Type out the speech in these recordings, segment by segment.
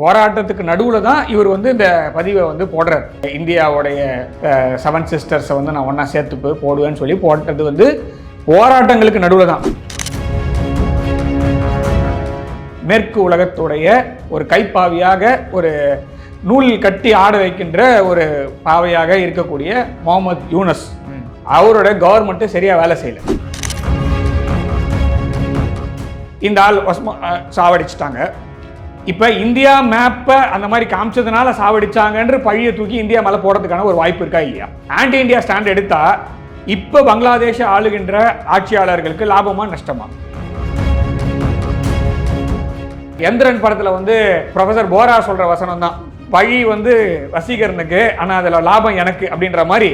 போராட்டத்துக்கு நடுவில் தான் இவர் வந்து இந்த பதிவை வந்து போடுறார். இந்தியாவுடைய 7 சிஸ்டர்ஸை வந்து நான் ஒன்றா சேர்த்து போடுவேன்னு சொல்லி போட்டது வந்து போராட்டங்களுக்கு நடுவில் தான். மேற்கு உலகத்துடைய ஒரு கைப்பாவியாக, ஒரு நூல் கட்டி ஆட வைக்கின்ற ஒரு பாவையாக இருக்கக்கூடிய முகமது யூனஸ், அவரோட கவர்மெண்ட்டு சரியாக வேலை செய்யலை. இந்த ஆள் சாவடிச்சிட்டாங்க. இப்போ இந்தியா மேப்பை அந்த மாதிரி காமிச்சதுனால சாவடிச்சாங்கன்ற பழியை தூக்கி இந்தியா மேலே போடுறதுக்கான ஒரு வாய்ப்பு இருக்கா இல்லையா? ஆன்டி இந்தியா ஸ்டாண்ட் எடுத்தா இப்போ பங்களாதேஷை ஆளுகின்ற ஆட்சியாளர்களுக்கு லாபமா நஷ்டமா? எந்திரன் படத்தில் வந்து ப்ரொஃபசர் போரா சொல்ற வசனம் தான், பழி வந்து வசீகரனுக்கு ஆனால் அதில் லாபம் எனக்கு அப்படின்ற மாதிரி.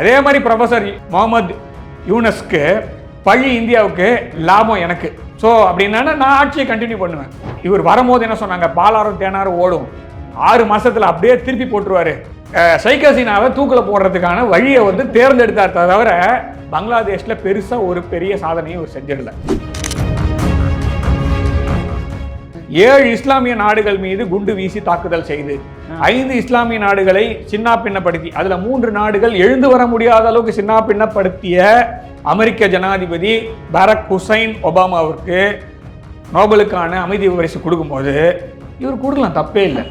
அதே மாதிரி ப்ரொஃபசர் முகமது யூனஸ்க்கு பழி இந்தியாவுக்கு, லாபம் எனக்கு. ஸோ அப்படின்னா நான் ஆட்சியை கண்டினியூ பண்ணுவேன். இவர் வரும்போது என்ன சொன்னாங்க, பாலாரும் தேனாரும் ஓடும், 6 மாசத்துல அப்படியே திருப்பி போட்டுருவாரு. ஷேக் ஹசீனாவை தூக்கில் போடுறதுக்கான வழியை வந்து தேர்ந்தெடுத்தார் தவிர பங்களாதேஷில் பெருசாக ஒரு பெரிய சாதனையும் இவர் செஞ்சிடல. 7 இஸ்லாமிய நாடுகள் மீது குண்டு வீசி தாக்குதல் செய்து 5 இஸ்லாமிய நாடுகளை சின்னா பின்னப்படுத்தி, அதுல 3 நாடுகள் எழுந்து வர முடியாத அளவுக்கு சின்னா பின்னப்படுத்திய அமெரிக்க ஜனாதிபதி பராக் ஹுசைன் ஒபாமாவிற்கு நோபலுக்கான அமைதி பரிசு கொடுக்கும்போது இவர் கொடுக்கலாம், தப்பே இல்லை.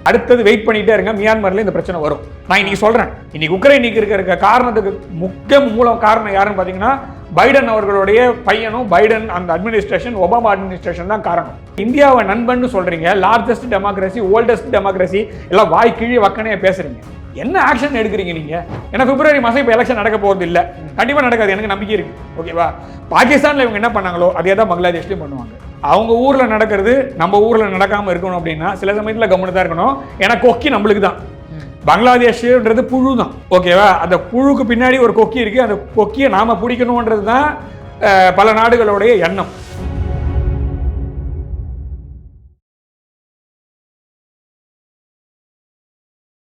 அடுத்தது வெயிட் பண்ணிட்டே இருங்க, மியான்மர்ல இந்த பிரச்சனை வரும். நான் இன்னைக்கு சொல்றேன், இன்னைக்கு உக்ரைனுக்கு இருக்கிற காரணத்துக்கு முக்கிய மூல காரணம் யாருன்னு பாத்தீங்கன்னா பைடன் அவர்களுடைய பையனும், பைடன் அந்த அட்மினிஸ்ட்ரேஷன், ஒபாமா அட்மினிஸ்ட்ரேஷன் தான் காரணம். இந்தியாவை நண்பன்னு சொல்றீங்க, லார்ஜஸ்ட் டெமோக்ரஸி, ஓல்டஸ்ட் டெமோக்ரஸி, எல்லாம் வாய் கீழே வக்கனையா பேசுறீங்க. என்ன ஆக்ஷன் எடுக்கிறீங்க நீங்க? ஏன்னா பிப்ரவரி மாசம் இப்போ எலெக்ஷன் நடக்க போறது இல்லை, கண்டிப்பா நடக்காது, எனக்கு நம்பிக்கை இருக்கு. ஓகேவா? பாகிஸ்தான்ல இவங்க என்ன பண்ணாங்களோ அதே தான் பங்களாதேஷ்லயும் பண்ணுவாங்க. அவங்க ஊர்ல நடக்கிறது நம்ம ஊர்ல நடக்காம இருக்கணும் அப்படின்னா சில சமயத்துல கவனம் தான் இருக்கணும். ஏன்னா கொக்கி நம்மளுக்கு தான், பங்களாதேஷ்ன்றது புழு தான். ஓகேவா? அந்த புழுக்கு பின்னாடி ஒரு கொக்கி இருக்கு, அந்த கொக்கியை நாம பிடிக்கணும்ன்றது தான் பல நாடுகளுடைய எண்ணம்.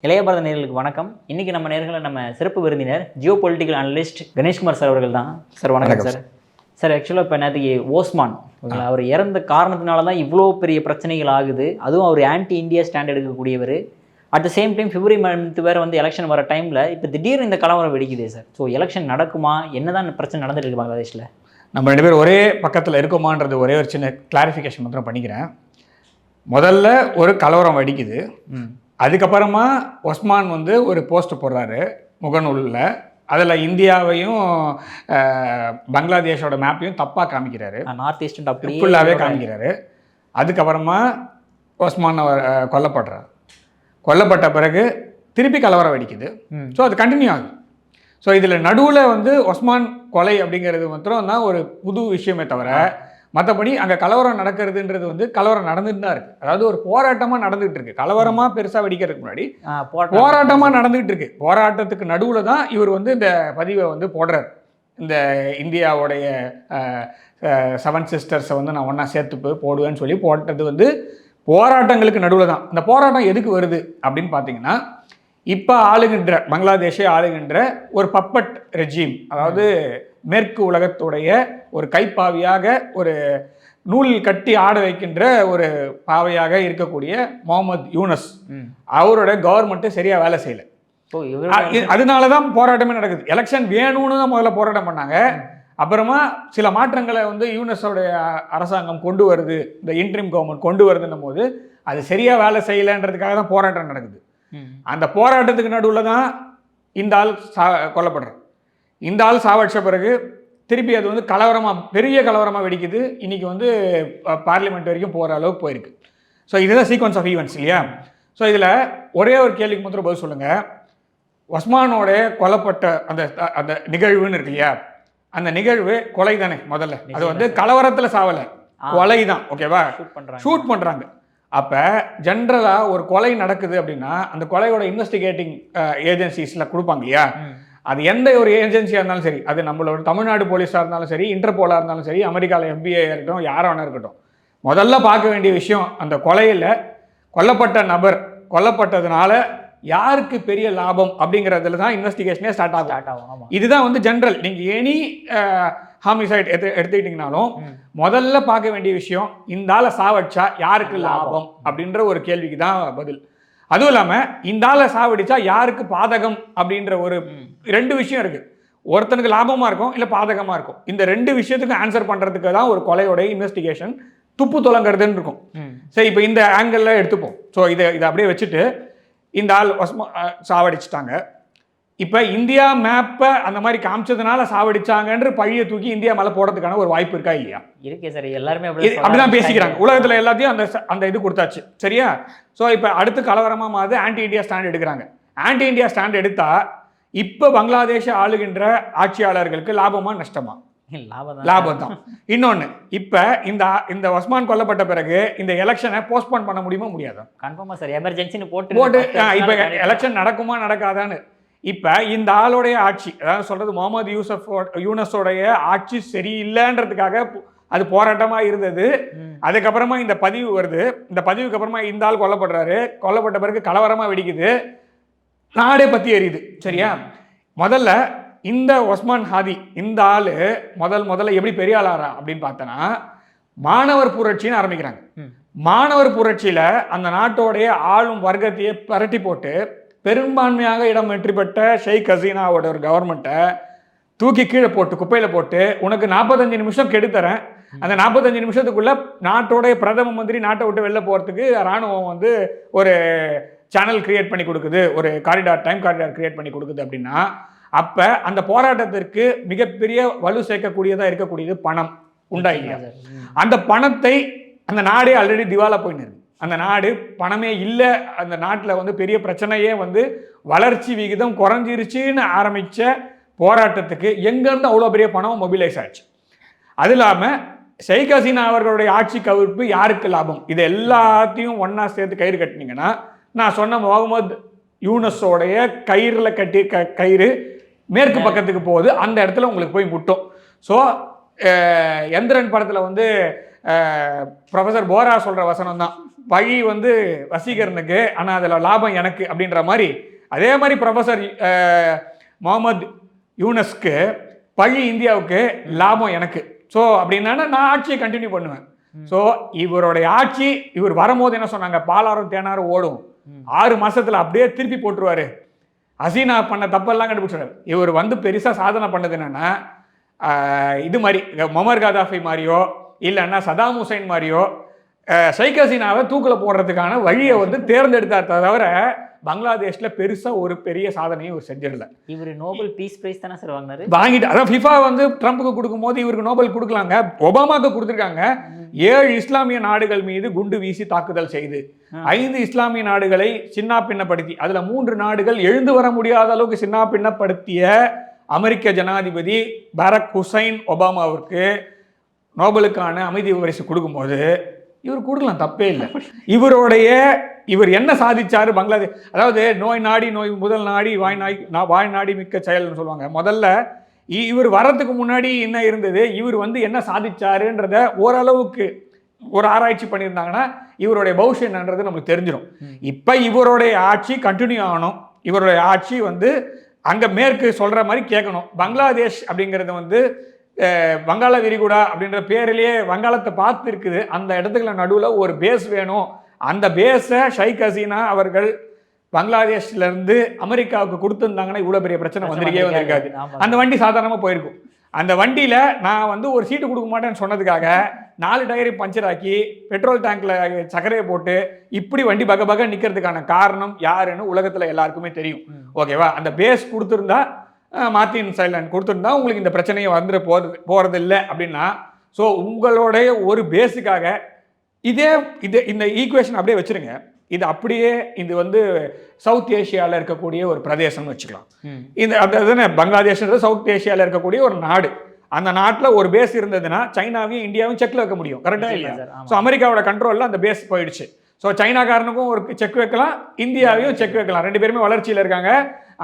இளைய பாரத நேயர்களுக்கு வணக்கம். இன்னைக்கு நம்ம நேர்களில் நம்ம சிறப்பு விருந்தினர் Jio political analyst Ganeshkumar sir அவர்கள் தான். சார் வணக்கம் சார். சார் ஆக்சுவலாக இப்போ நேற்றுக்கு ஓஸ்மான் அவர் இறந்த காரணத்தினால தான் இவ்வளோ பெரிய பிரச்சனைகள் ஆகுது. அதுவும் அவர் ஆன்டி இந்தியா ஸ்டாண்ட் எடுக்கக்கூடியவர். At the same time February month வேறு வந்து எலெக்ஷன் வர டைமில் இப்போ திடீர்னு இந்த கலவரம் வெடிக்குதே சார். ஸோ எலெக்ஷன் நடக்குமா, என்னதான் பிரச்சனை நடந்துட்டு இருக்கு பங்களாதேஷில்? நம்ம 2 பேர் ஒரே பக்கத்தில் இருக்குமான்றது ஒரே ஒரு சின்ன கிளாரிஃபிகேஷன் மாத்திரம் பண்ணிக்கிறேன். முதல்ல ஒரு கலவரம் வெடிக்குது, அதுக்கப்புறமா ஒஸ்மான் வந்து ஒரு போஸ்ட் போடுறாரு முகநூலில், அதில் இந்தியாவையும் பங்களாதேஷோட மேப்பையும் தப்பாக காமிக்கிறாரு, நார்த் ஈஸ்ட் ஃபுல்லாகவே காமிக்கிறாரு. அதுக்கப்புறமா ஒஸ்மான் கொல்லப்படுறார். கொல்லப்பட்ட பிறகு திருப்பி கலவரம் வெடிக்குது. ஸோ அது கண்டினியூ ஆகுது. ஸோ இதில் நடுவில் வந்து ஒஸ்மான் கொலை அப்படிங்கிறது மாத்திரம் தான் ஒரு புது விஷயமே தவிர மற்றபடி அங்கே கலவரம் நடக்கிறதுன்றது வந்து கலவரம் நடந்துட்டு தான் இருக்குது. அதாவது ஒரு போராட்டமாக நடந்துகிட்டு இருக்கு, கலவரமாக பெருசாக வெடிக்கிறதுக்கு முன்னாடி போராட்டமாக நடந்துகிட்டு இருக்கு. போராட்டத்துக்கு நடுவில் தான் இவர் வந்து இந்த பதிவை வந்து போடுறார். இந்த இந்தியாவுடைய 7 சிஸ்டர்ஸை வந்து நான் ஒன்றா சேர்த்து போடுவேன்னு சொல்லி போட்டது வந்து போராட்டங்களுக்கு நடுவில் தான். இந்த போராட்டம் எதுக்கு வருது அப்படின்னு பார்த்தீங்கன்னா, இப்போ ஆளுகின்ற பங்களாதேஷை ஆளுகின்ற ஒரு பப்பட் ரெஜீம், அதாவது மேற்கு உலகத்துடைய ஒரு கைப்பாவியாக, ஒரு நூல் கட்டி ஆட வைக்கின்ற ஒரு பாவையாக இருக்கக்கூடிய முகமது யூனஸ், அவரோட கவர்மெண்ட்டு சரியாக வேலை செய்யலை. அதனால தான் போராட்டமே நடக்குது. எலெக்ஷன் வேணும்னு தான் முதல்ல போராட்டம் பண்ணாங்க. அப்புறமா சில மாற்றங்களை வந்து யூனஸோடைய அரசாங்கம் கொண்டு வருது, இந்த இன்ட்ரீம் கவர்மெண்ட் கொண்டு வருதுன்னும் போது அது சரியாக வேலை செய்யலைன்றதுக்காக தான் போராட்டம் நடக்குது. அந்த போராட்டத்துக்கு நடுவில் தான் இந்த ஆள் கொல்லப்படுறார். இந்த ஆள் சாவடிச்ச பிறகு திருப்பி அது வந்து கலவரமாக, பெரிய கலவரமாக வெடிக்குது. இன்றைக்கி வந்து பார்லிமெண்ட் வரைக்கும் போகிற அளவுக்கு போயிருக்கு. ஸோ இதுதான் சீக்வன்ஸ் ஆஃப் ஈவெண்ட்ஸ் இல்லையா? ஸோ இதில் ஒரே ஒரு கேள்விக்கு மாத்திரம் பதில் சொல்லுங்கள். ஒஸ்மானோட கொல்லப்பட்ட அந்த அந்த நிகழ்வுன்னு இருக்கு இல்லையா, அந்த நிகழ்வு கொலை தானே முதல்ல? அது வந்து கலவரத்தில் சாவலை, கொலை தான். ஓகேவா? ஷூட் பண்ணுறாங்க. அப்போ ஜென்ரலாக ஒரு கொலை நடக்குது அப்படின்னா அந்த கொலையோட இன்வெஸ்டிகேட்டிங் ஏஜென்சிஸில் கொடுப்பாங்க இல்லையா? அது எந்த ஒரு ஏஜென்சியாக இருந்தாலும் சரி, அது நம்மளோட தமிழ்நாடு போலீஸாக இருந்தாலும் சரி, இன்டர்போலாக இருந்தாலும் சரி, அமெரிக்காவில் FBI இருக்கட்டும், யாராக இருக்கட்டும், முதல்ல பார்க்க வேண்டிய விஷயம் அந்த கொலையில் கொல்லப்பட்ட நபர் கொல்லப்பட்டதுனால யாருக்கு பெரிய லாபம் அப்படிங்கிறதுல தான் இன்வெஸ்டிகேஷனே ஸ்டார்ட் ஆகும். ஆமா. இதுதான் வந்து ஜென்ரல். நீங்கள் எனி ஹாமிசைட் எடுத்துக்கிட்டிங்கனாலும் முதல்ல பார்க்க வேண்டிய விஷயம், இந்த ஆளை சாவடிச்சா யாருக்கு லாபம் அப்படின்ற ஒரு கேள்விக்கு தான் பதில். அதுவும் இல்லாமல் இந்த ஆளை சாவடிச்சா யாருக்கு பாதகம் அப்படின்ற ஒரு 2 விஷயம் இருக்குது. ஒருத்தனுக்கு லாபமாக இருக்கும், இல்லை பாதகமாக இருக்கும். இந்த 2 விஷயத்துக்கு ஆன்சர் பண்ணுறதுக்கு தான் ஒரு கொலையோட இன்வெஸ்டிகேஷன் துப்பு தொலைங்கிறதுன்னு இருக்கும். சரி, இப்போ இந்த ஆங்கிளில் எடுத்துப்போம். ஸோ இதை அப்படியே வச்சுட்டு இந்த ஆள் சாவடிச்சிட்டாங்க. இப்போ இந்தியா மேப்பை அந்த மாதிரி காமிச்சதுனால சாவடிச்சாங்கன்ற பழியை தூக்கி இந்தியா மேலே போடுறதுக்கான ஒரு வாய்ப்பு இருக்கா இல்லையா? இருக்கே சார், எல்லாருமே அப்படிதான் பேசிக்கிறாங்க. உலகத்தில் எல்லாத்தையும் அந்த இது கொடுத்தாச்சு, சரியா? ஸோ இப்போ அடுத்து கலவரமாக மாதிரி ஆன்டி இந்தியா ஸ்டாண்ட் எடுக்கிறாங்க. ஆன்டி இந்தியா ஸ்டாண்ட் எடுத்தா இப்போ பங்களாதேஷை ஆளுகின்ற ஆட்சியாளர்களுக்கு லாபமா நஷ்டமா? லாபம் தான். இன்னொன்று, இப்போ இந்த ஒஸ்மான் கொல்லப்பட்ட பிறகு இந்த எலெக்ஷனை போஸ்ட்போன் பண்ண முடியுமா முடியாதா? கன்ஃபார்மா சார், எமர்ஜென்சின்னு போட்டு இப்போ எலெக்ஷன் நடக்குமா நடக்காதான்னு. இப்போ இந்த ஆளுடைய ஆட்சி, அதாவது சொல்றது முகமது யூனஸோடைய ஆட்சி சரியில்லைன்றதுக்காக அது போராட்டமாக இருந்தது. அதுக்கப்புறமா இந்த பதிவு வருது. இந்த பதிவுக்கு அப்புறமா இந்த ஆள் கொல்லப்பட்ட பிறகு கலவரமாக வெடிக்குது, நாடே பற்றி எரியுது, சரியா? முதல்ல இந்த ஒஸ்மான் ஹாதி இந்த ஆள் முதல்ல எப்படி பெரிய ஆளாரா அப்படின்னு பார்த்தோன்னா, மாணவர் புரட்சின்னு ஆரம்பிக்கிறாங்க. மாணவர் புரட்சியில் அந்த நாட்டோடைய ஆளும் வர்க்கத்தையே பரட்டி போட்டு பெரும்பான்மையாக இடம் வெற்றி பெற்ற ஷேக் ஹசீனாவோட ஒரு கவர்மெண்ட்டை தூக்கி கீழே போட்டு குப்பையில் போட்டு, உனக்கு 45 நிமிஷம் கெடுத்துறேன், அந்த 45 நிமிஷத்துக்குள்ள நாட்டோடைய பிரதம மந்திரி நாட்டை விட்டு வெளில போகிறதுக்கு இராணுவம் வந்து ஒரு சேனல் கிரியேட் பண்ணி கொடுக்குது, ஒரு டைம் காரிடார் கிரியேட் பண்ணி கொடுக்குது அப்படின்னா, அப்போ அந்த போராட்டத்திற்கு மிகப்பெரிய வலு சேர்க்கக்கூடியதாக இருக்கக்கூடியது பணம் உண்டா இல்லையா? அந்த பணத்தை அந்த நாடே ஆல்ரெடி திவாலா போயின்னு இருக்கு. அந்த நாடு பணமே இல்லை. அந்த நாட்டில் வந்து பெரிய பிரச்சனையே வந்து வளர்ச்சி விகிதம் குறைஞ்சிருச்சுன்னு ஆரம்பித்த போராட்டத்துக்கு எங்கேருந்து அவ்வளோ பெரிய பணம் மொபிலைஸ் ஆச்சு. அது இல்லாமல் ஷேக் ஹசீனா அவர்களுடைய ஆட்சி கவிழ்ப்பு யாருக்கு லாபம்? இது எல்லாத்தையும் ஒன்றா சேர்த்து கயிறு கட்டினீங்கன்னா, நான் சொன்ன முகமது யூனஸோடைய கயிறில் கட்டி கயிறு மேற்கு பக்கத்துக்கு போகுது, அந்த இடத்துல உங்களுக்கு போய் முட்டும். ஸோ எந்திரன் படத்தில் வந்து ப்ரொஃபஸர் போரா சொல்கிற வசனம் தான், பழி வந்து வசீகரனுக்கு ஆனால் அதில் லாபம் எனக்கு அப்படின்ற மாதிரி. அதே மாதிரி ப்ரொஃபஸர் முகமது யூனஸ்க்கு பழி இந்தியாவுக்கு, லாபம் எனக்கு. ஸோ அப்படின்னா நான் ஆட்சியை கண்டினியூ பண்ணுவேன். ஸோ இவருடைய ஆட்சி, இவர் வரும்போது என்ன சொன்னாங்க, பாலாரும் தேனாரும் ஓடும், 6 மாதத்தில் அப்படியே திருப்பி போட்டுருவார். ஹசீனா பண்ண தப்பெல்லாம் கண்டுபிடிச்சாரு. இவர் வந்து பெருசாக சாதனை பண்ணது என்னன்னா, இது மாதிரி மொமர் கதாஃபி மாதிரியோ இல்லைன்னா சதாம் ஹுசைன் மாதிரியோ ஷேக் ஹசீனாவை தூக்கில் போடுறதுக்கான வழியை வந்து தேர்ந்தெடுத்தார் தவிர பங்களாதேஷில் பெருசாக ஒரு பெரிய சாதனையை இவர் செஞ்சிடல. இவர் நோபல் பீஸ் பிரைஸ் தானே சார் வாங்கினாரு, வாங்கிட்டு. அதான் ஃபிஃபா வந்து ட்ரம்ப்புக்கு கொடுக்கும்போது இவருக்கு நோபல் கொடுக்கலாங்க, ஒபாமாவுக்கு கொடுத்துருக்காங்க. 7 இஸ்லாமிய நாடுகள் மீது குண்டு வீசி தாக்குதல் செய்து 5 இஸ்லாமிய நாடுகளை சின்னா பின்னப்படுத்தி, அதில் 3 நாடுகள் எழுந்து வர முடியாத அளவுக்கு சின்னா பின்னப்படுத்திய அமெரிக்க ஜனாதிபதி பராக் ஹுசைன் ஒபாமாவிற்கு நோபலுக்கான அமைதி பரிசு கொடுக்கும்போது இவர் கொடுக்கலாம், தப்பே இல்லை. இவர் என்ன சாதிச்சாரு பங்களாதேஷ்? அதாவது நோய் நாடி நோய் முதல் நாடி வாய் நாடி மிக்க செயல்னு சொல்லுவாங்க. முதல்ல இவர் வர்றதுக்கு முன்னாடி என்ன இருந்தது, இவர் வந்து என்ன சாதிச்சாருன்றத ஓரளவுக்கு ஒரு ஆராய்ச்சி பண்ணியிருந்தாங்கன்னா இவருடைய பவுஷ் என்னன்றது நமக்கு தெரிஞ்சிடும். இப்போ இவருடைய ஆட்சி கண்டினியூ ஆகணும். இவருடைய ஆட்சி வந்து அங்கே மேற்கு சொல்கிற மாதிரி கேட்கணும். பங்களாதேஷ் அப்படிங்கிறது வந்து வங்காள விரிகுடா அப்படின்ற பேரிலேயே வங்காளத்தை பார்த்து இருக்குது. அந்த இடத்துக்குள்ள நடுவில் ஒரு பேஸ் வேணும். அந்த பேஸை ஷேக் ஹசீனா அவர்கள் பங்களாதேஷ்லேருந்து அமெரிக்காவுக்கு கொடுத்துருந்தாங்கன்னா இவ்வளோ பெரிய பிரச்சனை வந்திருக்காது. அந்த வண்டி சாதாரணமாக போயிருக்கும். அந்த வண்டியில் நான் வந்து ஒரு சீட்டு கொடுக்க மாட்டேன்னு சொன்னதுக்காக 4 டயரை பஞ்சர் ஆக்கி பெட்ரோல் டேங்க்ல சக்கரையை போட்டு இப்படி வண்டி பக நிற்கிறதுக்கான காரணம் யாருன்னு உலகத்தில் எல்லாருக்குமே தெரியும். ஓகேவா? அந்த பேஸ் கொடுத்துருந்தா, மார்ட்டின் சைலண்ட் கொடுத்துருந்தா உங்களுக்கு இந்த பிரச்சனையை வந்து போகிறது இல்லை அப்படின்னா, ஸோ உங்களுடைய ஒரு பேஸுக்காக இந்த ஈக்குவேஷன் அப்படியே வச்சுருங்க. இது அப்படியே இது வந்து சவுத் ஏஷியாவில் இருக்கக்கூடிய ஒரு பிரதேசம்னு வச்சுக்கலாம். அதாவது பங்களாதேஷ்ன்றது சவுத் ஏஷியாவில் இருக்கக்கூடிய ஒரு நாடு. அந்த நாட்டில் ஒரு பேஸ் இருந்ததுன்னா சைனாவையும் இந்தியாவையும் செக்கில் வைக்க முடியும், கரெக்டாக இல்லையா? ஸோ அமெரிக்காவோட கண்ட்ரோலில் அந்த பேஸ் போயிடுச்சு. ஸோ சைனாக்காரனுக்கும் ஒரு செக் வைக்கலாம், இந்தியாவையும் செக் வைக்கலாம். 2 பேருமே வளர்ச்சியில் இருக்காங்க.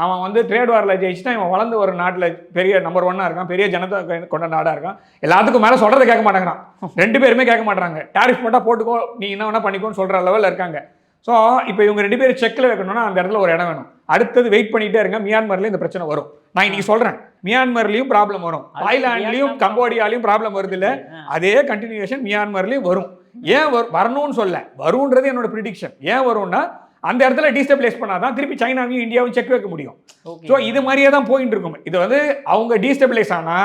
அவன் வந்து ட்ரேட் வாரில் ஜெயிச்சுட்டா இவன் வளர்ந்து ஒரு நாட்டில் பெரிய நம்பர் 1 இருக்கான், பெரிய ஜனதா கொண்ட நாடாக இருக்கான். எல்லாத்துக்கும் மேலே சொல்கிறத கேட்க மாட்டேங்கிறான். 2 பேருமே கேட்க மாட்டாங்க. டாரிஃப் போட்டால் போட்டுக்கோ, நீ என்ன வேணா பண்ணிக்கோன்னு சொல்கிற லெவலில் இருக்காங்க. ஸோ இப்போ இவங்க 2 பேரும் செக்கில் வைக்கணும்னா அந்த இடத்துல ஒரு இடம் வேணும். அடுத்தது வெயிட் பண்ணிட்டே இருங்க, மியான்மர்ல இந்த பிரச்சனை வரும். நான் இன்னைக்கு சொல்றேன், மியான்மர்லயும் ப்ராப்ளம் வரும், தாய்லாந்துலயும் கம்போடியாலையும் ப்ராப்ளம் வருது இல்ல, அதே கண்டினியூஷன் மியான்மர்லயும் வரும். ஏன் வரணும்னு சொல்ல, வரும்ன்றது என்னோட ப்ரிடிக்ஷன். ஏன் வரும்னா அந்த இடத்துல டீஸ்டபிளைஸ் பண்ணாதான் திருப்பி சைனாவையும் இந்தியாவும் செக் வைக்க முடியும். ஸோ இது மாதிரியே தான் போயிட்டு இருக்கும். இது வந்து அவங்க டீஸ்டபிளைஸ் ஆனா,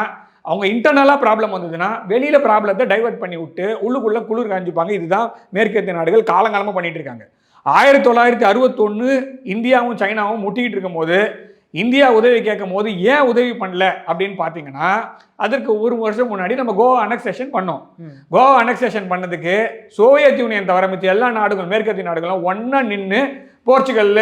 அவங்க இன்டர்னலாக ப்ராப்ளம் வந்ததுன்னா வெளியில ப்ராப்ளத்தை டைவர்ட் பண்ணி விட்டு உள்ளுக்குள்ள குளிர் காஞ்சிப்பாங்க. இதுதான் மேற்கத்திய நாடுகள் காலங்காலமாக பண்ணிட்டு இருக்காங்க. 1961 இந்தியாவும் சைனாவும் முட்டிக்கிட்டு இருக்கும் போது இந்தியா உதவி கேட்கும் போது ஏன் உதவி பண்ணல அப்படின்னு பார்த்தீங்கன்னா, அதற்கு 1 வருஷம் முன்னாடி நம்ம கோவா அனெக்சேஷன் பண்ணோம். கோவா அனெக்சேஷன் பண்ணதுக்கு சோவியத் யூனியன் தவிர மிச்ச எல்லா நாடுகளும் மேற்கத்திய நாடுகளும் ஒன்னா நின்று போர்ச்சுகல்ல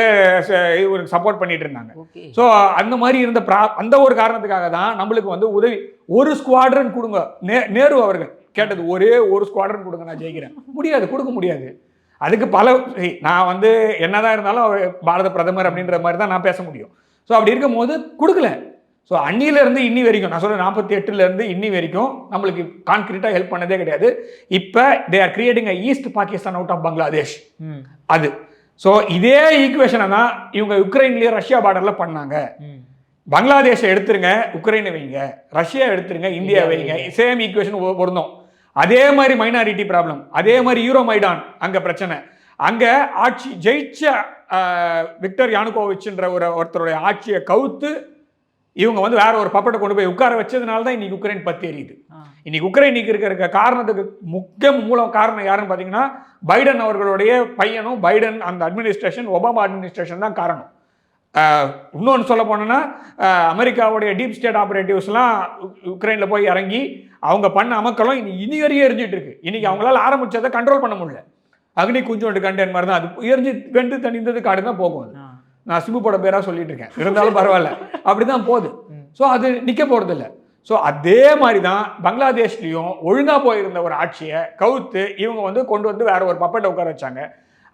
சப்போர்ட் பண்ணிட்டு இருந்தாங்க. ஸோ அந்த மாதிரி இருந்த அந்த ஒரு காரணத்துக்காக தான் நம்மளுக்கு வந்து உதவி ஒரு ஸ்குவாட்ரன் கொடுங்க. நேரு அவர்கள் கேட்டது ஒரே ஒரு ஸ்குவாட்ரன் கொடுங்க, நான் ஜெயிக்கிறேன். முடியாது, கொடுக்க முடியாது. அதுக்கு நான் வந்து என்னதான் இருந்தாலும் பாரத பிரதமர் அப்படின்ற மாதிரி தான் நான் பேச முடியும். ஸோ அப்படி இருக்கும் போது கொடுக்கல. ஸோ அன்னியிலேருந்து இன்னி வரைக்கும், நான் சொல்கிறேன் 48 இன்னி வரைக்கும் நம்மளுக்கு கான்கிரீட்டாக ஹெல்ப் பண்ணதே கிடையாது. இப்போ they are creating a East Pakistan out of Bangladesh. அது ஸோ இதே ஈக்குவேஷனை தான் இவங்க உக்ரைன்லேயே ரஷ்யா பார்டரில் பண்ணாங்க. பங்களாதேஷை எடுத்துருங்க, உக்ரைனை வைங்க, ரஷ்யா எடுத்துருங்க, இந்தியா வைங்க, சேம் ஈக்குவேஷன் பொருந்தோம். அதே மாதிரி மைனாரிட்டி ப்ராப்ளம், அதே மாதிரி யூரோமைடான் அங்கே பிரச்சனை. அங்கே ஆட்சி ஜெயிச்ச விக்டர் யானுகோவிச்ன்ற ஒருத்தருடைய ஆட்சியை கவுத்து இவங்க வந்து வேற ஒரு பப்பட்டை கொண்டு போய் உட்கார வச்சதுனால தான் இன்னைக்கு உக்ரைன் பத்தி எரியுது. இன்னைக்கு உக்ரைனுக்கு இருக்கிற காரணத்துக்கு முக்கிய காரணம் யாருன்னு பார்த்தீங்கன்னா, பைடன் அவர்களுடைய பையனும் பைடன் அந்த அட்மினிஸ்ட்ரேஷன், ஒபாமா அட்மினிஸ்ட்ரேஷன் தான் காரணம். இன்னொன்று சொல்ல போனோன்னா, அமெரிக்காவுடைய டீப் ஸ்டேட் ஆப்ரேட்டிவ்ஸ்லாம் உக்ரைனில் போய் இறங்கி அவங்க பண்ண அமக்களும் இனி வரையும் எரிஞ்சிட்டு இருக்கு. இன்னைக்கு அவங்களால ஆரம்பிச்சதை கண்ட்ரோல் பண்ண முடியல. அக்னி குஞ்சோண்டு கண்டென்ட் மாதிரி தான் அது எரிஞ்சு வெண்டு தனிந்தது காடு தான் போகும். அது நான் சிம்பு போட பேராக சொல்லிட்டு இருக்கேன், இருந்தாலும் பரவாயில்ல, அப்படிதான் போகுது. ஸோ அது நிற்க போறது இல்லை. ஸோ அதே மாதிரி தான் பங்களாதேஷ்லையும் ஒழுங்கா போயிருந்த ஒரு ஆட்சியை கவுத்து இவங்க வந்து கொண்டு வந்து வேற ஒரு பப்பட்டை உட்கார வச்சாங்க.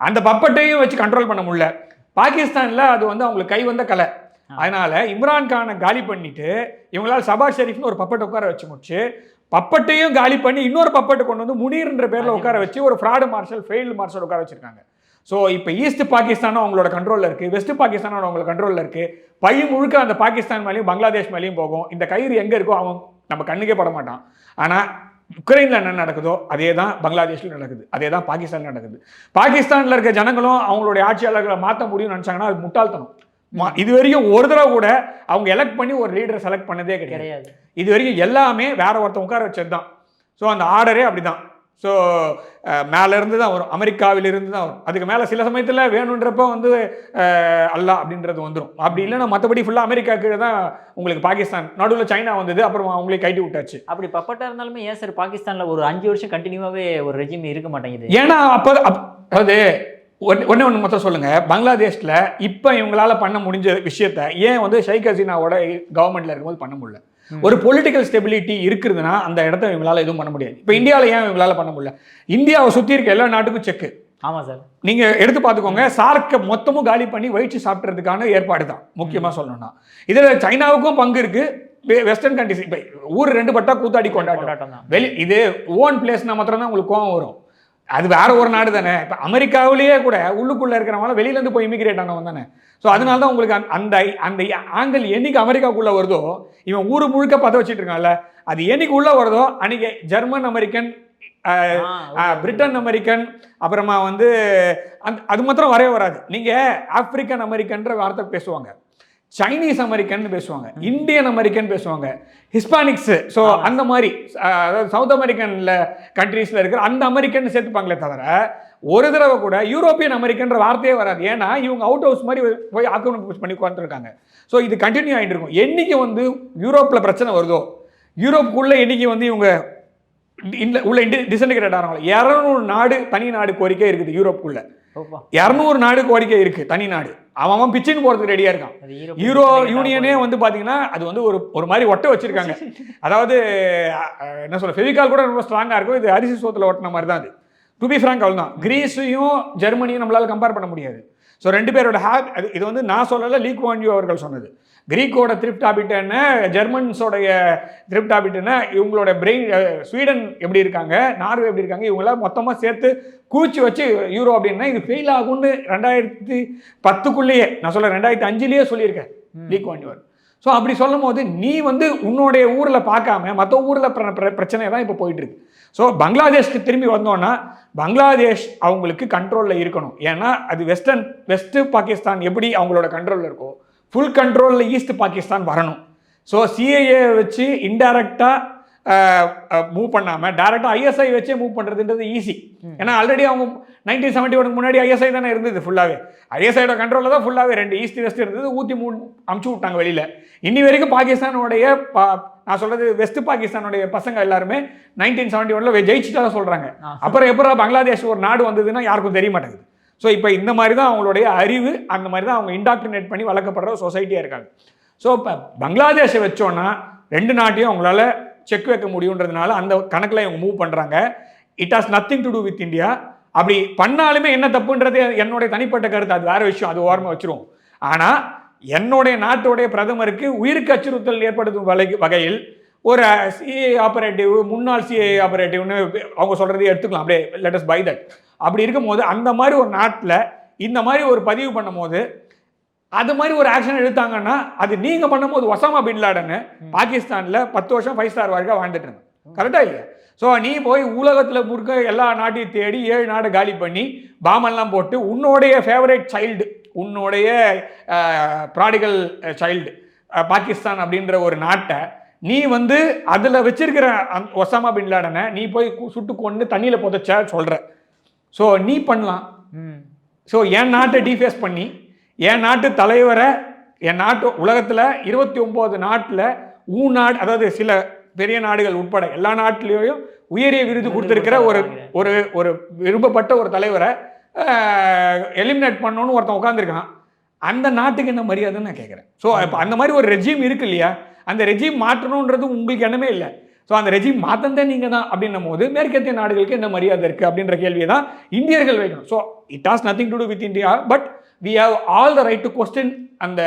அந்த பப்பட்டையும் வச்சு கண்ட்ரோல் பண்ண முடியல. பாகிஸ்தான்ல அது வந்து அவங்களுக்கு கை வந்த கலை. அதனால இம்ரான்கானை காலி பண்ணிட்டு இவங்களால சபாஸ் ஷெரீஃப்னு ஒரு பப்பட்டை உட்கார வச்சு முடிச்சு, பப்பட்டையும் காலி பண்ணி இன்னொரு பப்பட்டை கொண்டு வந்து முனீர்ன்ற பேர்ல உட்கார வச்சு ஒரு ஃப்ராடு மார்ஷல், ஃபெயில்டு மார்ஷல் உட்கார வச்சிருக்காங்க. ஸோ இப்போ ஈஸ்ட் பாகிஸ்தானும் அவங்களோட கண்ட்ரோலில் இருக்குது, வெஸ்ட் பாகிஸ்தானும் அவங்களோட கண்ட்ரோலில் இருக்குது. பை முழுக்க அந்த பாகிஸ்தான் மேலேயும் பங்களாதேஷ் மேலேயும் போகும். இந்த கயிறு எங்கே இருக்கோ அவன் நம்ம கண்ணுக்கே பட மாட்டான். ஆனால் உக்ரைனில் என்ன நடக்குதோ அதே தான் பங்களாதேஷ்லையும் நடக்குது, அதே தான் பாகிஸ்தானில் நடக்குது. பாகிஸ்தானில் இருக்க ஜனங்களும் அவங்களுடைய ஆட்சியாளர்களை மாற்ற முடியும்னு நினச்சாங்கன்னா அது முட்டாள்தனம். இது வரைக்கும் ஒரு தடவை கூட அவங்க எலெக்ட் பண்ணி ஒரு லீடரை செலக்ட் பண்ணதே கிடையாது. இது வரைக்கும் எல்லாமே வேற ஒருத்தன் உட்கார வச்சது தான். ஸோ அந்த ஆர்டரே அப்படிதான். ஸோ மேலேருந்து தான் வரும், அமெரிக்காவிலிருந்து தான் வரும். அதுக்கு மேலே சில சமயத்தில் வேணுன்றப்ப வந்து அல்லா அப்படின்றது வந்துடும். அப்படி இல்லைன்னா மற்றபடி ஃபுல்லாக அமெரிக்கா கீழே தான் உங்களுக்கு பாகிஸ்தான், நடுவில் சைனா வந்தது, அப்புறம் அவங்களே கைட்டி விட்டாச்சு. அப்படி பப்பட்டா இருந்தாலுமே ஏன் சார் பாகிஸ்தானில் ஒரு 5 வருஷம் கண்டினியூவாகவே ஒரு ரெஜிம் இருக்க மாட்டேங்குது? ஏன்னா அப்போ அதாவது ஒன்று மொத்தம் சொல்லுங்க, பங்களாதேஷ்ல இப்போ இவங்களால பண்ண முடிஞ்ச விஷயத்த ஏன் வந்து ஷேக் ஹசீனாவோட கவர்மெண்ட்ல இருக்கும்போது பண்ண முடியல? ஒரு பொலிட்டிக்கல் ஸ்டெபிலிட்டி இருக்குதுன்னா அந்த இடத்த இவங்களால எதுவும் பண்ண முடியாது. இப்போ இந்தியாவில் ஏன் இவங்களால பண்ண முடியல? இந்தியாவை சுற்றி இருக்க எல்லா நாட்டுக்கும் செக்கு. ஆமா சார், நீங்க எடுத்து பார்த்துக்கோங்க. சார்க்கை மொத்தமும் காலி பண்ணி வயிற்று சாப்பிட்றதுக்கான ஏற்பாடு தான் முக்கியமா சொல்லணும்னா. இதுல சைனாவுக்கும் பங்கு இருக்கு, வெஸ்டர்ன் கண்ட்ரிஸ். இப்போ ஊர் 2 பட்டா கூத்தாடி கொண்டாட்டம். இது ஓன் பிளேஸ்னா மாத்திரம் தான் உங்களுக்கு கோவம் வரும். அது வேற ஒரு நாடு தானே. இப்போ அமெரிக்காவிலேயே கூட உள்ளுக்குள்ள இருக்கிறவங்க வெளியிலேருந்து போய் இமிகிரேட் ஆனவங்க தானே. ஸோ அதனால தான் உங்களுக்கு அந்த அந்த ஆங்கிள் என்னைக்கு அமெரிக்காவுக்குள்ளே வருதோ, இவன் ஊர் முழுக்க பற்ற வச்சுட்டு இருக்கான்ல, அது என்னைக்கு உள்ளே வருதோ அன்னைக்கு ஜெர்மன் அமெரிக்கன், பிரிட்டன் அமெரிக்கன், அப்புறமா வந்து அது மாத்திரம் வரவே வராது. நீங்கள் ஆப்பிரிக்கன் அமெரிக்கன்ற வார்த்தை பேசுவாங்க, சைனீஸ் அமெரிக்கன் பேசுவாங்க, இந்தியன் அமெரிக்கன் பேசுவாங்க, ஹிஸ்பானிக்ஸ். ஸோ அந்த மாதிரி அதாவது சவுத் அமெரிக்கன்ல கண்ட்ரீஸ்ல இருக்கிற அந்த அமெரிக்கன் சேர்த்துப்பாங்களே தவிர ஒரு தடவை கூட யூரோப்பியன் அமெரிக்கன்ற வார்த்தையே வராது. ஏன்னா இவங்க அவுட் ஹவுஸ் மாதிரி போய் ஆக்கிரமிப்பு பண்ணி உட்காந்துருக்காங்க. ஸோ இது கண்டினியூ ஆகிட்டு இருக்கும். என்னைக்கு வந்து யூரோப்பில் பிரச்சனை வருதோ, யூரோப்புக்குள்ள என்னைக்கு வந்து இவங்க உள்ள டிசன்டிகிரேட் ஆகிறாங்களோ, 200 நாடு தனி நாடு கோரிக்கை இருக்குது யூரோப்புக்குள்ள. 200 நாடு கோரிக்கை இருக்கு தனி நாடு. அவன் பிச்சின்னு போறதுக்கு ரெடியா இருக்கான். யூரோ யூனியனே வந்து பாத்தீங்கன்னா அது வந்து ஒரு மாதிரி ஒட்ட வச்சிருக்காங்க. அதாவது என்ன சொல்ல, ஃபெவிகால் கூட ரொம்ப ஸ்ட்ராங்கா இருக்கும். இது அரிசி சோத்துல ஒட்டின மாதிரி தான் அது. டு பி ஃப்ராங்க் அவ்வளவுதான். கிரீஸையும் ஜெர்மனியும் நம்மளால கம்பேர் பண்ண முடியாது. ஸோ 2 பேரோட இது வந்து நான் சொல்லலை, லீ குவான் யூ அவர்கள் சொன்னது. கிரீக்கோட த்ரிஃப்ட் ஹாபிட் என்ன, ஜெர்மன்ஸோடைய த்ரிஃப்ட் ஹாபிட் என்ன, இவங்களோட பிரெயின், ஸ்வீடன் எப்படி இருக்காங்க, நார்வே எப்படி இருக்காங்க, இவங்களாம் மொத்தமாக சேர்த்து கூச்சி வச்சு யூரோ அப்படின்னா இது ஃபெயில் ஆகும்னு 2010 நான் சொல்ல 2005 சொல்லியிருக்கேன் லீ குவான் யூ. ஸோ அப்படி சொல்லும் போது நீ வந்து உன்னுடைய ஊரில் பார்க்காம மற்ற ஊரில் பிரச்சனை தான் இப்போ போயிட்டு இருக்கு. ஸோ பங்களாதேஷ்க்கு திரும்பி வந்தோன்னா பங்களாதேஷ் அவங்களுக்கு கண்ட்ரோலில் இருக்கணும். ஏன்னா அது வெஸ்ட் பாகிஸ்தான் எப்படி அவங்களோட கண்ட்ரோலில் இருக்கோ ஃபுல் கண்ட்ரோலில் ஈஸ்ட் பாகிஸ்தான் வரணும். ஸோ சிஏஏ வச்சு இன்டைரக்டாக மூவ் பண்ணாமல் டேரெக்டாக ஐஎஸ்ஐ வச்சே மூவ் பண்ணுறதுன்றது ஈஸி. ஏன்னா ஆல்ரெடி அவங்க 1971 முன்னாடி ஐஎஸ்ஐ தானே இருந்தது ஃபுல்லாகவே. ஐஎஸ்ஐயோட கண்ட்ரோலில் தான் ஃபுல்லாகவே 2 ஈஸ்ட் வெஸ்ட் இருந்தது. 3 அமுச்சு விட்டாங்க வெளியில். இன்னி வரைக்கும் பாகிஸ்தானோடைய நான் சொல்கிறது வெஸ்ட் பாகிஸ்தானுடைய பசங்க எல்லாருமே 1971 ஜெயிச்சுட்டா சொல்கிறாங்க. அப்புறம் எப்போ பங்களாதேஷ் ஒரு நாடு வந்ததுன்னா யாருக்கும் தெரிய மாட்டேங்குது. ஸோ இப்போ இந்த மாதிரி தான் அவங்களுடைய அறிவு, அந்த மாதிரி தான் அவங்க இன்டாக்டினேட் பண்ணி வளர்க்கப்படுற ஒரு சொசைட்டியாக இருக்காங்க. ஸோ இப்போ பங்களாதேஷை வச்சோன்னா 2 நாட்டையும் அவங்களால செக் வைக்க முடியுன்றதுனால அந்த கணக்கில் இவங்க மூவ் பண்ணுறாங்க. It has nothing to do with India. அப்படி பண்ணாலுமே என்ன தப்புன்றது என்னுடைய தனிப்பட்ட கருத்து, அது வேறு விஷயம், அது ஓரமாக வச்சுருவோம். ஆனால் என்னுடைய நாட்டுடைய பிரதமருக்கு உயிருக்கு அச்சுறுத்தல் ஏற்படுத்தும் வகையில் ஒரு சிஏ ஆபரேட்டிவ், முன்னாள் சிஏ ஆபரேட்டிவ்னு அவங்க சொல்கிறதையே எடுத்துக்கலாம், அப்படியே லெட் அஸ் பை தட். அப்படி இருக்கும்போது அந்த மாதிரி ஒரு நாட்டில் இந்த மாதிரி ஒரு பதிவு பண்ணும் போது அது மாதிரி ஒரு ஆக்ஷன் எடுத்தாங்கன்னா அது நீங்கள் பண்ணும்போது ஒசாமா பின் லாடன்னு பாகிஸ்தானில் 10 வருஷம் 5 ஸ்டார் வாழ்க்கை வாழ்ந்துட்டு இருந்தேன். கரெக்டாக இல்லையா? ஸோ நீ போய் உலகத்தில் முழுக்க எல்லா நாட்டையும் தேடி 7 நாடு காலி பண்ணி பாமெல்லாம் போட்டு உன்னுடைய ஃபேவரட் சைல்டு, உன்னுடைய ப்ராடிகல் சைல்டு பாகிஸ்தான் அப்படின்ற ஒரு நாட்டை நீ வந்து அதில் வச்சிருக்கிற ஒசாமா பின் லாடனை நீ போய் சுட்டு கொண்டு தண்ணியில் புதைச்ச சொல்கிற. ஸோ நீ பண்ணலாம். ஸோ என் நாட்டை டிஃபேஸ் பண்ணி என் நாட்டு தலைவரை, என் நாட்டு உலகத்தில் 29 நாட்டில் நாடு, அதாவது சில பெரிய நாடுகள் உட்பட எல்லா நாட்டிலையும் உயரிய விருது கொடுத்துருக்கிற ஒரு ஒரு விரும்பப்பட்ட ஒரு தலைவரை எலிமினேட் பண்ணணும்னு ஒருத்தன் உட்காந்துருக்கான். அந்த நாட்டுக்கு என்ன மரியாதைன்னு நான் கேட்குறேன். ஸோ இப்போ அந்த மாதிரி ஒரு ரெஜிம் இருக்கு இல்லையா, அந்த ரெஜிம் மாற்றணுன்றது உங்களுக்கு எண்ணமே இல்லை. ஸோ அந்த ரெஜிம் மாற்றந்தே நீங்கள் தான் அப்படின்னும் போது மேற்கத்திய நாடுகளுக்கு என்ன மரியாதை இருக்குது அப்படின்ற கேள்வியை தான் இந்தியர்கள் வைக்கணும். So it has nothing to do with India, but we have all the right to question அந்த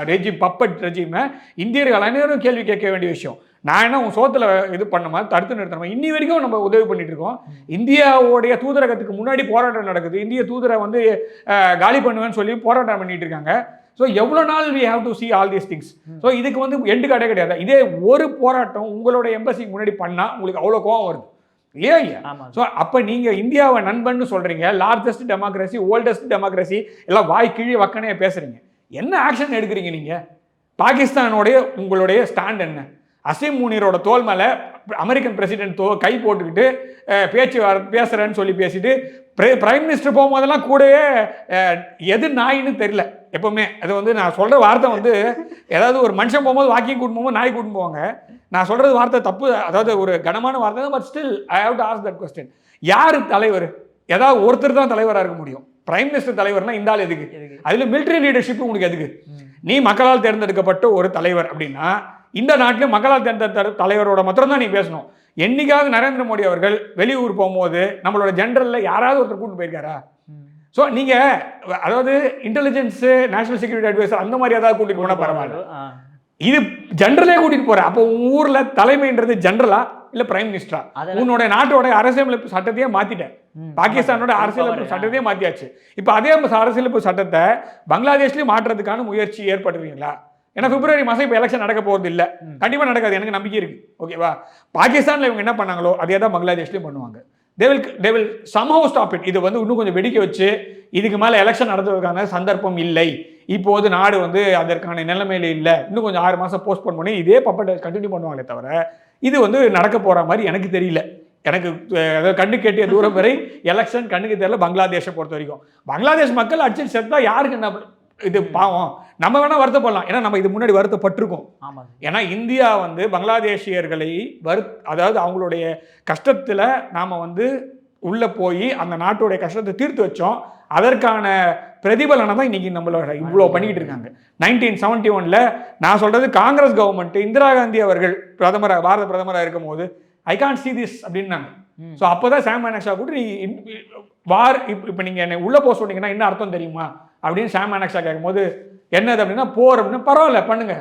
ரெஜிம், பப்பட் ரெஜிமை இந்தியர்கள் அனைவரும் கேள்வி கேட்க வேண்டிய விஷயம். நான் என்ன உன் சோத்தில் இது பண்ணமா தடுத்து நிறுத்தணுமா? இன்னி வரைக்கும் நம்ம உதவி பண்ணிட்டு இருக்கோம். இந்தியாவுடைய தூதரகத்துக்கு முன்னாடி போராட்டம் நடக்குது. இந்திய தூதரை வந்து காலி பண்ணுவேன்னு சொல்லி போராட்டம் பண்ணிட்டு இருக்காங்க. ஸோ எவ்வளோ நாள் we have to see all these things. So இதுக்கு வந்து எண்டு கடை கிடையாது. இதே ஒரு போராட்டம் உங்களோட எம்பசிக்கு முன்னாடி பண்ணால் உங்களுக்கு அவ்வளோ கோவம் வருது இல்லையா? ஸோ அப்போ நீங்கள் இந்தியாவை நண்பன்னு சொல்கிறீங்க, லார்ஜஸ்ட் டெமோக்ரஸி, ஓல்டஸ்ட் டெமோக்ரஸி, எல்லாம் வாய் கீழே வக்கனே பேசுகிறீங்க. என்ன ஆக்ஷன் எடுக்கிறீங்க நீங்கள்? பாகிஸ்தானுடைய உங்களுடைய ஸ்டாண்ட் என்ன? அசீம் முனீரோட தோல் மேலே அமெரிக்கன் பிரசிடென்ட் கை போட்டுக்கிட்டு பேசுகிறேன்னு சொல்லி பேசிட்டு பிரைம் மினிஸ்டர் போகும்போதெல்லாம் கூடவே எது நாயின்னு தெரியல. எப்போவுமே அது வந்து நான் சொல்கிற வார்த்தை வந்து ஏதாவது ஒரு மனுஷன் போகும்போது வாக்கிங் கூட்டு போகும்போது நாய் கூட்டு போவாங்க. நான் சொல்கிறது வார்த்தை தப்பு, அதாவது ஒரு கனமான வார்த்தை தான். But still I have to ask that question. யார் தலைவர்? ஏதாவது ஒருத்தர் தான் தலைவராக இருக்க முடியும். பிரைம் மினிஸ்டர் தலைவர்னா இந்த ஆள் எதுக்கு? அதில் மிலிட்டரி லீடர்ஷிப் உங்களுக்கு எதுக்கு? நீ மக்களால் தேர்ந்தெடுக்கப்பட்ட ஒரு தலைவர் அப்படின்னா இந்த நாட்டில் மக்களால் தேர்ந்தெடுத்த தலைவரோட மாத்திரம் தான் நீ பேசணும். என்னைக்காவது நரேந்திர மோடி அவர்கள் வெளியூர் போகும்போது நம்மளோட ஜெனரலில் யாராவது ஒருத்தர் கூட்டு போயிருக்காரா? ஸோ நீங்கள் அதாவது இன்டெலிஜென்ஸு, நேஷனல் செக்யூரிட்டி அட்வைசர் அந்த மாதிரி ஏதாவது கூட்டிகிட்டு போனால் பரவாயில்ல. இது ஜென்ரலே கூட்டிகிட்டு போகிறேன். அப்போ உங்கள் ஊரில் தலைமைன்றது ஜென்ரலா இல்லை பிரைம் மினிஸ்டரா? உன்னோட நாட்டோட அரசியலமைப்பு சட்டத்தையே மாற்றிட்டேன். பாகிஸ்தானோட அரசியலமைப்பு சட்டத்தையே மாற்றியாச்சு. இப்போ அதே அரசியலமைப்பு சட்டத்தை பங்களாதேஷ்லேயும் மாற்றுறதுக்கான முயற்சி ஏற்படுறீங்களா? ஏன்னா பிப்ரவரி மாதம் இப்போ எலெக்ஷன் நடக்க போகிறது இல்லை, கண்டிப்பாக நடக்காது, எனக்கு நம்பிக்கை இருக்குது. ஓகேவா? பாகிஸ்தானில் இவங்க என்ன பண்ணாங்களோ அதே தான் பங்களாதேஷ்லேயும் பண்ணுவாங்க. they will somehow stop it. இது வந்து இன்னும் கொஞ்சம் வெடிக்க வச்சு இதுக்கு மேலே எலெக்ஷன் நடத்துவதற்கான சந்தர்ப்பம் இல்லை, இப்போது நாடு வந்து அதற்கான நிலைமையில இல்லை, இன்னும் கொஞ்சம் 6 மாதம் போஸ்ட்போன் பண்ணி இதே பப்பட்டை கண்டினியூ பண்ணுவாங்களே தவிர இது வந்து நடக்க போகிற மாதிரி எனக்கு தெரியல. எனக்கு கண்ணு கேட்டிய தூரம் வரை எலெக்ஷன் கண்ணுக்கு தெரியல பங்களாதேஷை பொறுத்த வரைக்கும். பங்களாதேஷ் மக்கள் அடிச்சு செத்தா யாருக்கு என்ன இது பாவம்? நம்ம வேணா வருத்தப்படலாம், ஏன்னா நம்ம இது முன்னாடி வருத்தப்பட்டிருக்கோம். ஏன்னா இந்தியா வந்து பங்களாதேஷியர்களை அதாவது அவங்களுடைய கஷ்டத்தில் நாம் வந்து உள்ளே போய் அந்த நாட்டுடைய கஷ்டத்தை தீர்த்து வச்சோம். அதற்கான பிரதிபலனை தான் இன்னைக்கு நம்மளோட இவ்வளோ பண்ணிக்கிட்டு இருக்காங்க. 1971 நான் சொல்றது காங்கிரஸ் கவர்மெண்ட், இந்திரா காந்தி அவர்கள் பாரத பிரதமராக இருக்கும் போது ஐ கான்ட் சி திஸ் அப்படின்னாங்க. ஸோ அப்போ தான் சாம் மானேக்ஷா கூட நீ வார் இப்போ நீங்கள் என்னை உள்ளே போக சொன்னீங்கன்னா என்ன அர்த்தம் தெரியுமா அப்படின்னு சாம் மானெக்ஷா கேட்கும்போது என்னது அப்படின்னா போர் அப்படின்னா பரவாயில்ல பண்ணுங்க,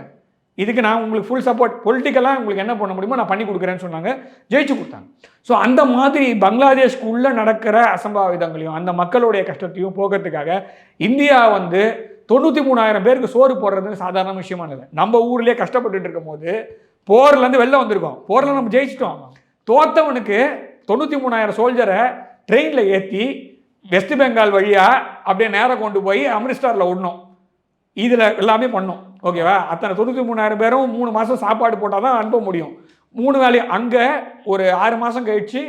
இதுக்கு நான் உங்களுக்கு ஃபுல் சப்போர்ட், பொலிட்டிக்கலாக உங்களுக்கு என்ன பண்ண முடியுமோ நான் பண்ணி கொடுக்குறேன்னு சொன்னாங்க, ஜெயிச்சு கொடுத்தாங்க. ஸோ அந்த மாதிரி பங்களாதேஷ்குள்ளே நடக்கிற அசம்பாவிதங்களையும் அந்த மக்களுடைய கஷ்டத்தையும் போகிறதுக்காக இந்தியா வந்து 93,000 பேருக்கு சோறு போடுறது சாதாரண விஷயமானது. நம்ம ஊர்லேயே கஷ்டப்பட்டுட்டு இருக்கும் போது போர்லேருந்து வெளில வந்திருக்கோம், போரில் நம்ம ஜெயிச்சிட்டோம். தோத்தவனுக்கு 93,000 சோல்ஜரை ட்ரெயினில் ஏற்றி வெஸ்ட் பெங்கால் வழியாக அப்படியே நேரம் கொண்டு போய் அமிர்தசரில் விடணும். இதில் எல்லாமே பண்ணோம். ஓகேவா? அத்தனை 93,000 பேரும் 3 மாதம் சாப்பாடு போட்டால் தான் அனுப்ப முடியும். 3 வேலையும். அங்கே ஒரு 6 மாதம் கழித்து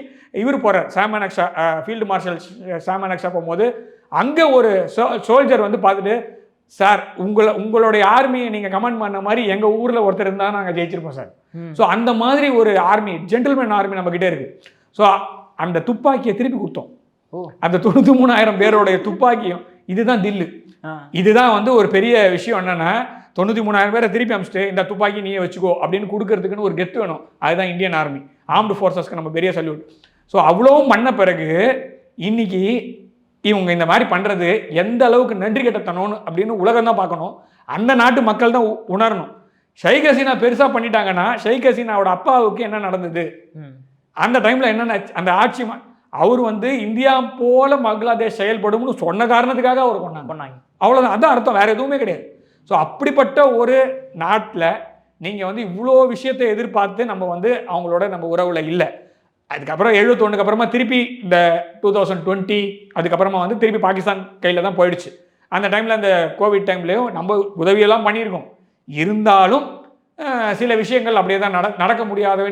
இவர் போகிறார், சாம் மானெக்ஷா, ஃபீல்டு மார்ஷல் சாம் மானெக்ஷா போகும்போது அங்கே ஒரு சோல்ஜர் வந்து பார்த்துட்டு, சார் உங்களுடைய ஆர்மியை நீங்கள் கமெண்ட் பண்ண மாதிரி எங்கள் ஊரில் ஒருத்தர் இருந்தால் நாங்கள் ஜெயிச்சிருப்போம் சார். ஸோ அந்த மாதிரி ஒரு ஆர்மி, ஜென்டில்மேன் ஆர்மி நம்மக்கிட்டே இருக்குது. ஸோ அந்த துப்பாக்கியை திருப்பி கொடுத்தோம். அந்த 93,000 பேருடைய துப்பாக்கியும் இதுதான் தில்லு. இதுதான் வந்து ஒரு பெரிய விஷயம். என்னன்னா 93,000 பேரை திருப்பி அமிச்சிட்டு இந்த துப்பாக்கி நீயே வச்சுக்கோ அப்படின்னு கொடுக்கறதுக்குன்னு ஒரு கெத்து வேணும். அதுதான் இந்தியன் ஆர்மி, ஆர்ம்டு ஃபோர்ஸஸ்க்கு நம்ம பெரிய சல்யூட். ஸோ அவ்வளவும் பண்ண பிறகு இன்னைக்கு இவங்க இந்த மாதிரி பண்ணுறது எந்த அளவுக்கு நன்றி கெட்டத்தனோன்னு அப்படின்னு உலகம் தான் பார்க்கணும், அந்த நாட்டு மக்கள் தான் உணரணும். ஷேக் ஹசீனா பெருசாக பண்ணிட்டாங்கன்னா ஷேக் ஹசீனாவோட அப்பாவுக்கு என்ன நடந்தது அந்த டைமில், என்னென்ன அந்த ஆட்சி அவர் வந்து இந்தியா போல பங்களாதேஷ் செயல்படும்னு சொன்ன காரணத்துக்காக அவர் பண்ணாங்க. அவ்வளோதான், அதான் அர்த்தம், வேறு எதுவுமே கிடையாது. ஸோ அப்படிப்பட்ட ஒரு நாட்டில் நீங்கள் வந்து இவ்வளோ விஷயத்தை எதிர்பார்த்து நம்ம வந்து அவங்களோட நம்ம உறவில் இல்லை. அதுக்கப்புறம் 71 அப்புறமா திருப்பி இந்த 2020 அதுக்கப்புறமா வந்து திருப்பி பாகிஸ்தான் கையில் தான் போயிடுச்சு. அந்த டைமில் அந்த கோவிட் டைம்லேயும் நம்ம உதவியெல்லாம் பண்ணியிருக்கோம். இருந்தாலும் சில விஷயங்கள் அப்படியே தான் நடக்க முடியாதவை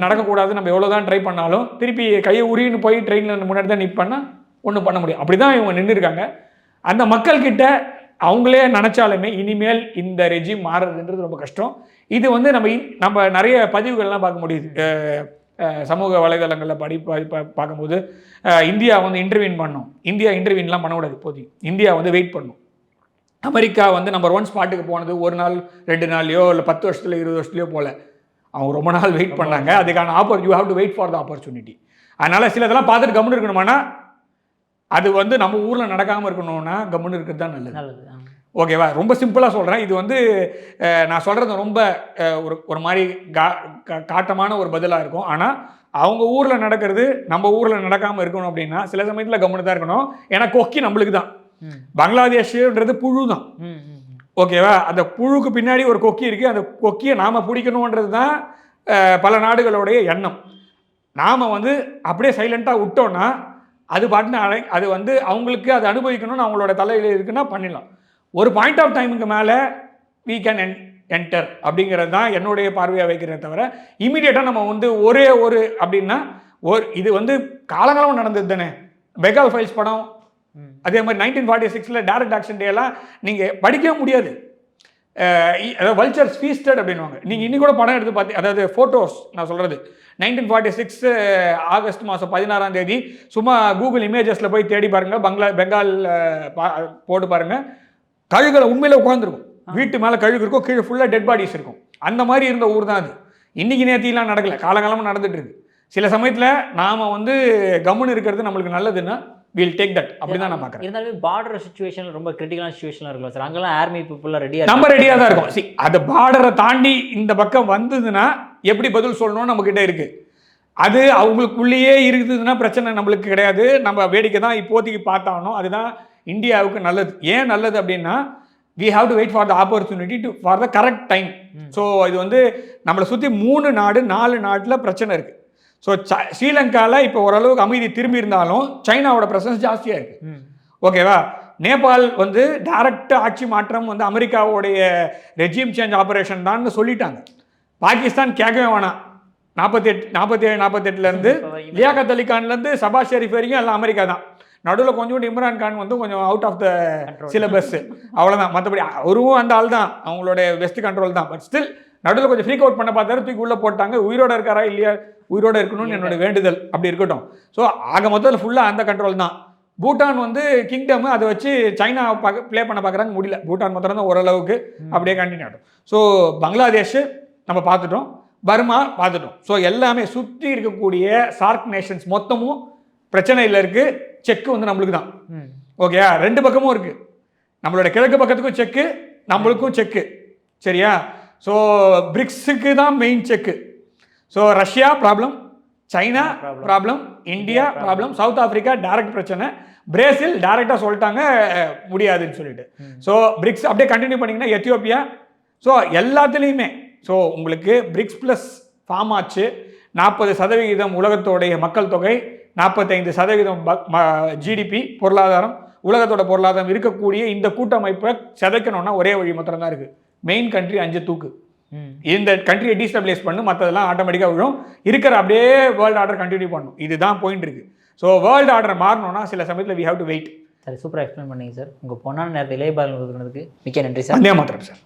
நடக்கக்கூடாது. நம்ம எவ்வளோ தான் ட்ரை பண்ணாலும் திருப்பி கையை உரின்னு போய் ட்ரெயினில் முன்னாடி தான் நிற்பண்ணா ஒன்றும் பண்ண முடியும். அப்படி தான் இவங்க நின்று இருக்காங்க. அந்த மக்கள்கிட்ட அவங்களே நினச்சாலுமே இனிமேல் இந்த ரெஜிம் மாறுறதுன்றது ரொம்ப கஷ்டம். இது வந்து நம்ம நிறைய பதிவுகள்லாம் பார்க்க முடியுது சமூக வலைதளங்களில் பார்க்கும்போது. இந்தியா வந்து இன்டர்வீன் பண்ணணும், இந்தியா இன்டர்வீன்லாம் பண்ணக்கூடாது. இப்போதைக்கு இந்தியா வந்து வெயிட் பண்ணும். அமெரிக்கா வந்து நம்பர் 1 ஸ்பாட்டுக்கு போனது 1 நாள் 2 நாள்லையோ இல்லை 10 வருஷத்துல 20 வருஷத்துலையோ போல, அவங்க ரொம்ப நாள் வெயிட் பண்ணாங்க. அதுக்கான you have to wait for the opportunity. அதனால் சில இதெல்லாம் பார்த்துட்டு கம்முன்னு இருக்கணுமானா அது வந்து நம்ம ஊரில் நடக்காமல் இருக்கணும்னா கம்முன்னு இருக்கிறது தான் நல்லது. ஓகேவா? ரொம்ப சிம்பிளாக சொல்கிறேன். இது வந்து நான் சொல்கிறது ரொம்ப ஒரு மாதிரி காட்டமான ஒரு பதிலாக இருக்கும். ஆனால் அவங்க ஊரில் நடக்கிறது நம்ம ஊரில் நடக்காமல் இருக்கணும் அப்படின்னா சில சமயத்தில் கம்முன்னு தான் இருக்கணும். ஏன்னா கொக்கி நம்மளுக்கு தான். பங்களாதேஷ்ன்றது புழு தான். ஓகேவா? அந்த புழுக்கு பின்னாடி ஒரு கொக்கி இருக்குது. அந்த கொக்கியை நாம் பிடிக்கணுன்றது தான் பல நாடுகளுடைய எண்ணம். நாம் வந்து அப்படியே சைலண்ட்டாக விட்டோன்னா அது பாட்டுன்னு அது வந்து அவங்களுக்கு அதை அனுபவிக்கணும்னு அவங்களோட தலையில் இருக்குன்னா பண்ணிடலாம். ஒரு பாயிண்ட் ஆஃப் டைமுக்கு மேலே we can enter அப்படிங்கிறது தான் என்னுடைய பார்வையாக வைக்கிறத தவிர இமீடியட்டாக நம்ம வந்து ஒரே ஒரு அப்படின்னா இது வந்து காலங்காலம் நடந்தது தானே. பெங்கால் ஃபைல்ஸ் படம், அதே மாதிரி 1946 டைரக்ட் ஆக்ஷன் டே எல்லாம் நீங்கள் படிக்கவே முடியாது. அதாவது வல்ச்சர்ஸ் ஃபீஸ்டட் அப்படின்வாங்க. நீங்கள் இன்னி கூட படம் எடுத்து பார்த்து, அதாவது ஃபோட்டோஸ் நான் சொல்கிறது 1946 ஆகஸ்ட் மாதம் 16ஆம் தேதி சும்மா கூகுள் இமேஜஸில் போய் தேடி பாருங்கள், பெங்கால் போட்டு பாருங்கள். கழுகுல உண்மையில உட்காந்துருக்கும், வீட்டு மேலே கழுகு இருக்கும், கீழே ஃபுல்லாக டெட் பாடிஸ் இருக்கும். அந்த மாதிரி இருந்த ஊர் தான் அது. இன்றைக்கி நேர்த்திலாம் நடக்கலை, காலகாலமாக நடந்துட்டு இருக்கு. சில சமயத்தில் நாம் வந்து கம்முன்னு இருக்கிறது நம்மளுக்கு நல்லதுன்னா வில் டேக் தட். அப்படி தான் நான் பார்க்குறேன். இருந்தாலும் பார்டர் சுச்சுவேஷன் ரொம்ப கிரிட்டிக்கலான சுச்சுவேஷன் இருக்கலாம் சார். அங்கெல்லாம் ஆர்மி பீப்புளாக நம்ம ரெடியாக தான் இருக்கும். அந்த பார்டரை தாண்டி இந்த பக்கம் வந்ததுன்னா எப்படி பதில் சொல்லணும்னு நம்மக்கிட்ட இருக்குது. அது அவங்களுக்குள்ளேயே இருக்குதுன்னா பிரச்சனை நம்மளுக்கு கிடையாது. நம்ம வேடிக்கை தான் இப்போதைக்கு பார்த்தானோ அதுதான் இந்தியாவுக்கு நல்லது. ஏன் நல்லது அப்படின்னா we have to wait for the opportunity for the correct time. So இது வந்து நம்மளை சுற்றி 3 நாடு 4 நாட்டில் பிரச்சனை இருக்குது. ஸோ ஸ்ரீலங்காவில் இப்போ ஓரளவுக்கு அமைதி திரும்பி இருந்தாலும் சைனாவோட ப்ரெசன்ஸ் ஜாஸ்தியாக இருக்குது. ஓகேவா? நேபாள் வந்து டைரக்ட் ஆட்சி மாற்றம் வந்து அமெரிக்காவோடைய ரெஜிம் சேஞ்ச் ஆப்ரேஷன் தான் சொல்லிட்டாங்க. பாகிஸ்தான் கேட்கவே வேணாம். 47-48லேருந்து லியாகத் அலி கான்லேருந்து சபாஸ் ஷெரீஃப் வரைக்கும் எல்லாம் அமெரிக்கா தான். நடுவில் கொஞ்சோண்டு இம்ரான் கான் வந்து கொஞ்சம் அவுட் ஆஃப் த சிலபஸ், அவ்வளோதான். மற்றபடி அவரும் அந்த ஆள் தான், அவங்களோட வெஸ்ட் கண்ட்ரோல் தான். பட் ஸ்டில் நடுவில் கொஞ்சம் ஃப்ரீக் அவுட் பண்ண பார்த்தாரு, தூக்கி உள்ளே போட்டாங்க. உயிரோடு இருக்காரா இல்லையா, உயிரோடு இருக்கணும்னு என்னோட வேண்டுதல். அப்படி இருக்கட்டும். ஸோ ஆக மொத்தத்தில் ஃபுல்லாக அந்த கண்ட்ரோல் தான். பூட்டான் வந்து கிங்டம், அதை வச்சு சைனா ப்ளே பண்ண பார்க்குறாங்க, முடியல. பூட்டான் மாத்திரம் தான் ஓரளவுக்கு அப்படியே கண்டினியூ ஆகும். ஸோ பங்களாதேஷ் நம்ம பார்த்துட்டோம், பர்மா பார்த்துட்டோம். ஸோ எல்லாமே சுற்றி இருக்கக்கூடிய சார்க் நேஷன்ஸ் மொத்தமும் பிரச்சனையில் இருக்குது. செக்கு வந்து நம்மளுக்கு தான். ஓகே, 2 பக்கமும் இருக்குது. நம்மளோட கிழக்கு பக்கத்துக்கும் செக்கு, நம்மளுக்கும் செக்கு. சரியா? ஸோ பிரிக்ஸுக்கு தான் main check. So Russia problem, China problem, India problem, South Africa direct பிரச்சனை, பிரேசில் டைரெக்டாக சொல்லிட்டாங்க முடியாதுன்னு சொல்லிட்டு. ஸோ பிரிக்ஸ் அப்படியே கண்டினியூ பண்ணிங்கன்னா எத்தியோப்பியா. ஸோ எல்லாத்துலேயுமே ஸோ உங்களுக்கு பிரிக்ஸ் ப்ளஸ் ஃபார்ம் ஆச்சு. 40% உலகத்தோடைய மக்கள் தொகை, 45% ஜிடிபி பொருளாதாரம், உலகத்தோட பொருளாதாரம் இருக்கக்கூடிய இந்த கூட்டமைப்பை சிதைக்கணும்னா ஒரே வழி மாத்திரம் தான் இருக்குது. மெயின் கண்ட்ரி 5 தூக்கு. இந்த கண்ட்ரியை டீஸ்டபிளைஸ் பண்ணு, மற்றதெல்லாம் ஆட்டோமேட்டிக்காக விழும். இருக்கிற அப்படியே வேர்ல்டு ஆர்டர் கண்டினியூ பண்ணும். இதுதான் பாயிண்ட் இருக்குது. ஸோ வேர்ல்டு ஆர்டர் மாறணும்னா சில சமயத்தில் we have to wait. Sir சூப்பராக எக்ஸ்பிளைன் பண்ணீங்க சார். உங்கள் பொண்ணான நேரத்தில் இளைய பாரதம் மிக்க நன்றி சார். அதே மாத்திரம் சார்.